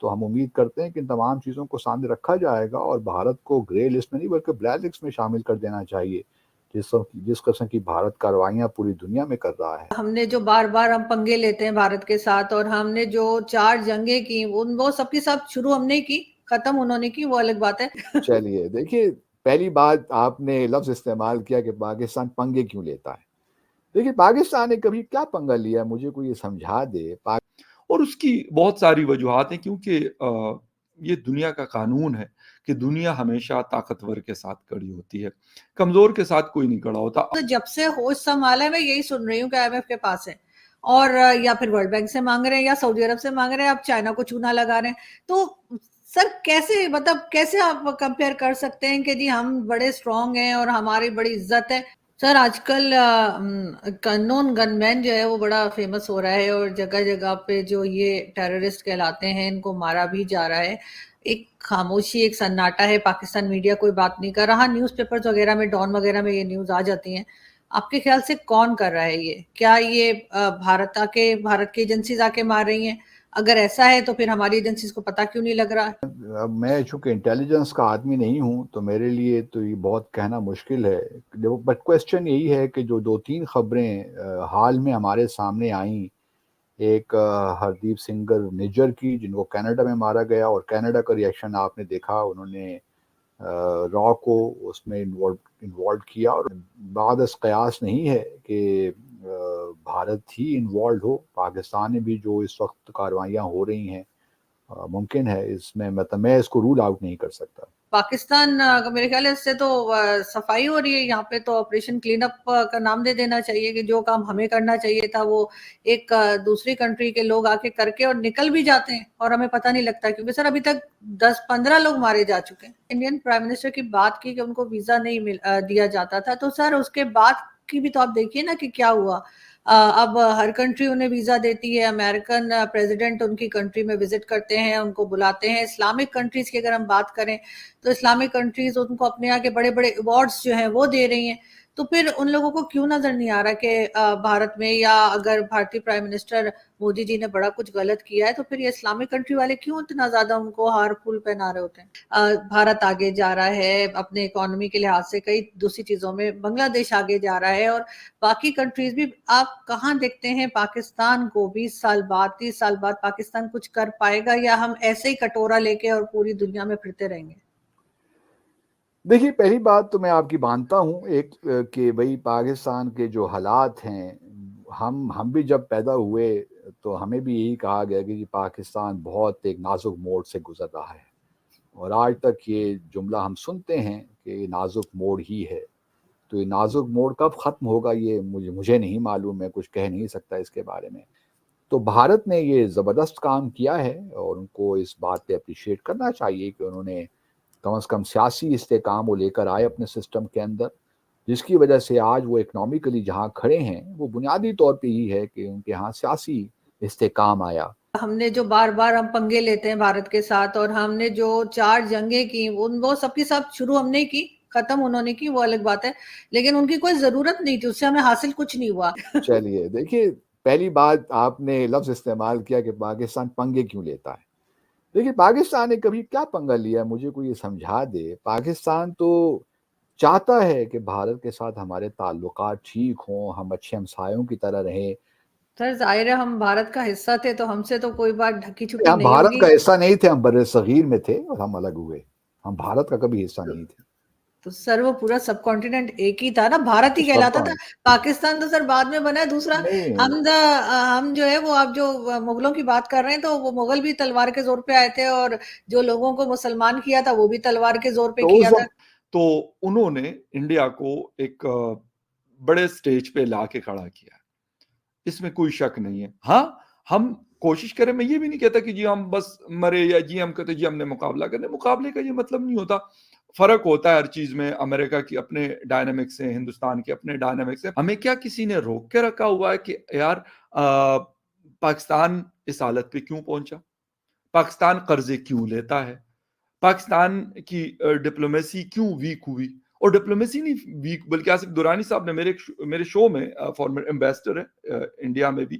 تو ہم امید کرتے ہیں کہ ان تمام چیزوں کو سامنے رکھا جائے گا اور بھارت کو گرے لسٹ میں نہیں بلکہ بلیک لسٹ میں شامل کر دینا چاہیے، جس قسم کی بھارت کارروائیاں پوری دنیا میں کر رہا ہے۔ ہم نے جو بار بار ہم پنگے لیتے ہیں بھارت کے ساتھ، اور ہم نے جو 4 جنگیں کی وہ سب کی سب شروع ہم نے کی، ختم انہوں نے کی، وہ الگ بات ہے۔ چلیے دیکھیے، پہلی بات آپ نے لفظ استعمال کیا کہ پاکستان پنگے کیوں لیتا ہے۔ دیکھیے پاکستان نے کبھی کیا پنگا لیا، مجھے کوئی یہ سمجھا دے۔ اور اس کی بہت ساری وجوہات ہیں، کیونکہ یہ دنیا کا قانون ہے کہ دنیا ہمیشہ طاقتور کے ساتھ کڑی ہوتی ہے، کمزور کے ساتھ کوئی نہیں کڑا ہوتا۔ تو جب سے ہوش سنبھالا ہے میں یہی سن رہی ہوں کہ IMF کے پاس ہے، اور یا پھر ورلڈ بینک سے مانگ رہے ہیں یا سعودی عرب سے مانگ رہے ہیں، اب چائنا کو چونا لگا رہے ہیں۔ تو سر کیسے، مطلب کیسے آپ کمپیئر کر سکتے ہیں کہ جی ہم بڑے اسٹرانگ ہیں اور ہماری بڑی عزت ہے؟ سر آج کل نون گن مین جو ہے وہ بڑا فیمس ہو رہا ہے، اور جگہ جگہ پہ جو یہ ٹیررسٹ کہلاتے ہیں ان کو مارا بھی جا رہا ہے۔ ایک خاموشی، ایک سناٹا ہے، پاکستان میڈیا کوئی بات نہیں کر رہا۔ نیوز پیپرز وغیرہ میں، ڈان وغیرہ میں یہ نیوز آ جاتی ہیں۔ آپ کے خیال سے کون کر رہا ہے یہ؟ کیا یہ بھارت کی ایجنسیز آ کے مار رہی ہیں؟ اگر ایسا ہے تو پھر ہماری ایجنسیز کو پتہ کیوں نہیں لگ رہا؟ میں چونکہ انٹیلیجنس کا آدمی نہیں ہوں تو میرے لیے تو یہ بہت کہنا مشکل ہے، بٹ کویسچن یہی ہے کہ جو 2-3 خبریں حال میں ہمارے سامنے آئیں، ایک ہردیپ سنگر نجر کی جن کو کینیڈا میں مارا گیا، اور کینیڈا کا ریئیکشن آپ نے دیکھا، انہوں نے را کو اس میں انوالو کیا، اور بعد از قیاس نہیں ہے کہ بھارت ہی انوالوڈ ہو۔ پاکستان میں بھی جو اس وقت کارروائیاں ہو رہی ہیں ممکن ہے اس میں میں اس کو رول آؤٹ نہیں کر سکتا۔ پاکستان میرے خیال ہے اس سے تو صفائی ہو رہی ہے یہاں پہ، تو آپریشن کلین اپ کا نام دے دینا چاہیے کہ جو کام ہمیں کرنا چاہیے تھا وہ ایک دوسری کنٹری کے لوگ آ کے کر کے اور نکل بھی جاتے ہیں اور ہمیں پتہ نہیں لگتا، کیونکہ سر ابھی تک 10-15 لوگ مارے جا چکے ہیں۔ انڈین پرائم منسٹر کی بات کی کہ ان کو ویزا نہیں دیا جاتا تھا، تو سر اس کے بعد کی بھی تو آپ دیکھیے نا کہ کیا ہوا۔ اب ہر کنٹری انہیں ویزا دیتی ہے، امریکن پریزیڈنٹ ان کی کنٹری میں وزٹ کرتے ہیں، ان کو بلاتے ہیں۔ اسلامک کنٹریز کی اگر ہم بات کریں تو اسلامک کنٹریز ان کو اپنے آگے بڑے بڑے ایوارڈز جو ہیں وہ دے رہی ہیں، تو پھر ان لوگوں کو کیوں نظر نہیں آ رہا کہ بھارت میں، یا اگر بھارتی پرائم منسٹر مودی جی نے بڑا کچھ غلط کیا ہے تو پھر یہ اسلامک کنٹری والے کیوں اتنا زیادہ ان کو ہار پھول پہنا رہے ہوتے ہیں؟ بھارت آگے جا رہا ہے اپنے اکانومی کے لحاظ سے، کئی دوسری چیزوں میں بنگلہ دیش آگے جا رہا ہے، اور باقی کنٹریز بھی۔ آپ کہاں دیکھتے ہیں پاکستان کو 20 سال بعد، 30 سال بعد پاکستان کچھ کر پائے گا، یا ہم ایسے ہی کٹورا لے کے اور پوری دنیا میں پھرتے رہیں گے؟ دیکھیے پہلی بات تو میں آپ کی مانتا ہوں ایک کہ بھئی پاکستان کے جو حالات ہیں، ہم بھی جب پیدا ہوئے تو ہمیں بھی یہی کہا گیا کہ پاکستان بہت ایک نازک موڑ سے گزر رہا ہے، اور آج تک یہ جملہ ہم سنتے ہیں کہ یہ نازک موڑ ہی ہے۔ تو یہ نازک موڑ کب ختم ہوگا یہ مجھے نہیں معلوم، میں کچھ کہہ نہیں سکتا اس کے بارے میں۔ تو بھارت نے یہ زبردست کام کیا ہے اور ان کو اس بات پہ اپریشیٹ کرنا چاہیے کہ انہوں نے کم از کم سیاسی استحکام وہ لے کر آئے اپنے سسٹم کے اندر، جس کی وجہ سے آج وہ اکنامکلی جہاں کھڑے ہیں وہ بنیادی طور پہ ہی ہے کہ ان کے ہاں سیاسی استحکام آیا۔ ہم نے جو بار بار ہم پنگے لیتے ہیں بھارت کے ساتھ، اور ہم نے جو 4 جنگیں کی وہ سب کی سب شروع ہم نے کی، ختم انہوں نے کی، وہ الگ بات ہے، لیکن ان کی کوئی ضرورت نہیں تھی، اس سے ہمیں حاصل کچھ نہیں ہوا۔ چلیے دیکھیے، پہلی بات آپ نے لفظ استعمال کیا کہ پاکستان پنگے کیوں لیتا ہے۔ دیکھیے پاکستان نے کبھی کیا پنگا لیا، مجھے کوئی یہ سمجھا دے۔ پاکستان تو چاہتا ہے کہ بھارت کے ساتھ ہمارے تعلقات ٹھیک ہوں، ہم اچھے ہمسایوں کی طرح رہیں۔ سر ظاہر ہے ہم بھارت کا حصہ تھے تو ہم سے تو کوئی بات ڈھکی چھپی ہم نہیں بھارت ہوگی۔ کا حصہ نہیں تھے، ہم بر صغیر میں تھے اور ہم الگ ہوئے، ہم بھارت کا کبھی حصہ نہیں تھے۔ تو سر وہ پورا سب کانٹیننٹ ایک ہی تھا نا، بھارت ہی کہلاتا تھا۔ پاکستان تو سر بعد میں بنا ہے دوسرا۔ ہم جو ہے وہ، آپ جو مغلوں کی بات کر رہے ہیں، تو وہ مغل بھی تلوار کے زور پہ آئے تھے، اور جو لوگوں کو مسلمان کیا تھا وہ بھی تلوار کے زور پہ کیا تھا۔ تو انہوں نے انڈیا کو ایک بڑے سٹیج پہ لا کے کھڑا کیا، اس میں کوئی شک نہیں ہے۔ ہاں ہم کوشش کریں، میں یہ بھی نہیں کہتا کہ جی ہم بس مرے، یا جی ہم کہتے جی ہم نے مقابلہ کرنے، مقابلے کا یہ مطلب نہیں ہوتا۔ فرق ہوتا ہے ہر چیز میں، امریکہ کی اپنے ڈائنامکس ہیں، ہندوستان کے اپنے ڈائنامکس ہیں۔ ہمیں کیا کسی نے روک کے رکھا ہوا ہے کہ یار پاکستان اس حالت پہ کیوں پہنچا، پاکستان قرضے کیوں لیتا ہے، پاکستان کی ڈپلومیسی کیوں ویک ہوئی؟ اور ڈپلومیسی نہیں ویک، بلکہ آصف درانی صاحب نے میرے شو میں، فارمر ایمبیسڈر ہے انڈیا میں بھی،